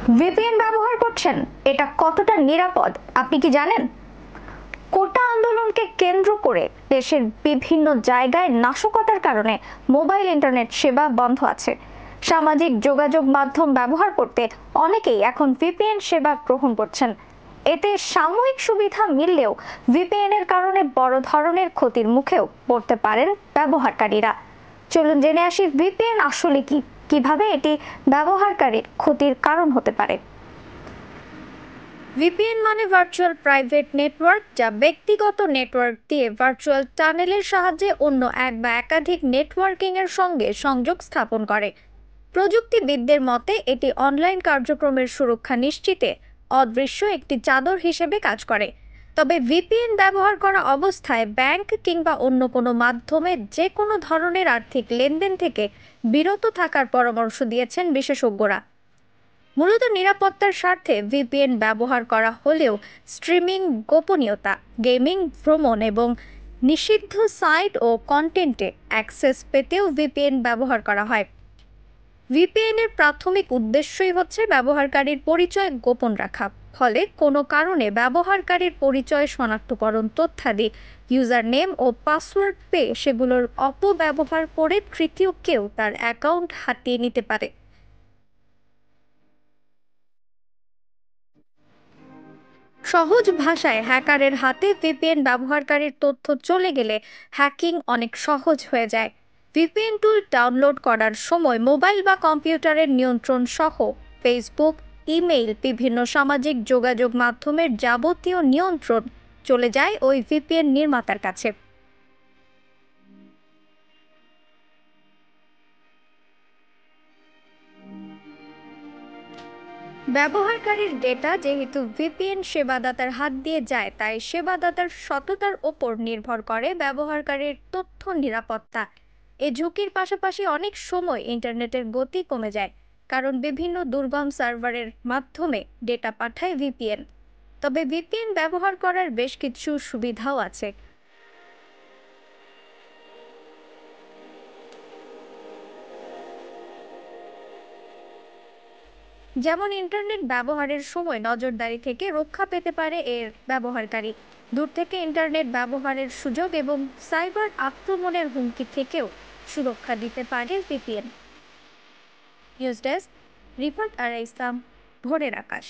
VPN ব্যবহার করছেন, এটা কতটা নিরাপদ আপনি কি জানেন? কোটা আন্দোলনকে কেন্দ্র করে দেশের বিভিন্ন জায়গায় নাশকতার কারণে মোবাইল ইন্টারনেট সেবা বন্ধ আছে। সামাজিক যোগাযোগ মাধ্যম ব্যবহার করতে অনেকেই এখন ভিপিএন সেবা গ্রহণ করছেন। এতে সাময়িক সুবিধা মিললেও ভিপিএন এর কারণে বড় ধরনের ক্ষতির মুখেও পড়তে পারেন ব্যবহারকারীরা। চলুন জেনে আসি ভিপিএন আসলে কি, কিভাবে এটি ব্যবহারকারীর ক্ষতির কারণ হতে পারে। ভিপিএন মানে ভার্চুয়াল প্রাইভেট নেটওয়ার্ক, যা ব্যক্তিগত নেটওয়ার্ক দিয়ে ভার্চুয়াল টানেলের সাহায্যে অন্য এক বা একাধিক নেটওয়ার্কিং এর সঙ্গে সংযোগ স্থাপন করে। প্রযুক্তিবিদদের মতে এটি অনলাইন কার্যক্রমের সুরক্ষা নিশ্চিতে অদৃশ্য একটি চাদর হিসেবে কাজ করে। তবে ভিপিএন ব্যবহার করা অবস্থায় ব্যাংক কিংবা অন্য কোনো মাধ্যমে যে কোনো ধরনের আর্থিক লেনদেন থেকে বিরত থাকার পরামর্শ দিয়েছেন বিশেষজ্ঞরা। মূলত নিরাপত্তার স্বার্থে ভিপিএন ব্যবহার করা হলেও স্ট্রিমিং, গোপনীয়তা, গেমিং, ভ্রমণ এবং নিষিদ্ধ সাইট ও কন্টেন্টে অ্যাক্সেস পেতেও ভিপিএন ব্যবহার করা হয়। ভিপিএন এর প্রাথমিক উদ্দেশ্যই হচ্ছে ব্যবহারকারীর পরিচয় গোপন রাখা। ফলে কোনো কারণে ব্যবহারকারীর পরিচয় শনাক্তকরণ তথ্যাদি, ইউজার নেম ও পাসওয়ার্ড পেয়ে সেগুলোর অপব্যবহার করে তৃতীয় কেউ তার অ্যাকাউন্ট হাতিয়ে নিতে পারে। সহজ ভাষায়, হ্যাকারের হাতে ভিপিএন ব্যবহারকারীর তথ্য চলে গেলে হ্যাকিং অনেক সহজ হয়ে যায়। ভিপিএন টুল ডাউনলোড করার সময় মোবাইল বা কম্পিউটারের নিয়ন্ত্রণ সহ ফেসবুক, ইমেইল, বিভিন্ন সামাজিক যোগাযোগ মাধ্যমের যাবতীয় নিয়ন্ত্রণ চলে যায় ওই ভিপিএন নির্মাতার কাছে। ব্যবহারকারীর ডেটা যেহেতু ভিপিএন সেবাদাতার হাত দিয়ে যায়, তাই সেবাদাতার সততার ওপর নির্ভর করে ব্যবহারকারীর তথ্য নিরাপত্তা। এ ঝুঁকির পাশাপাশি অনেক সময় ইন্টারনেটের গতি কমে যায়, কারণ বিভিন্ন দুর্গম সার্ভারের মাধ্যমে ডেটা পাঠায় ভিপিএন। তবে ভিপিএন ব্যবহার করার বেশ কিছু সুবিধাও আছে। যেমন ইন্টারনেট ব্যবহারের সময় নজরদারি থেকে রক্ষা পেতে পারে এর ব্যবহারকারী। দূর থেকে ইন্টারনেট ব্যবহারের সুযোগ এবং সাইবার আক্রমণের হুমকি থেকেও সুরক্ষা দিতে পারে ভিপিএন। নিউজ ডেস্ক, রিফাত আর ইসলাম, ভোরের আকাশ।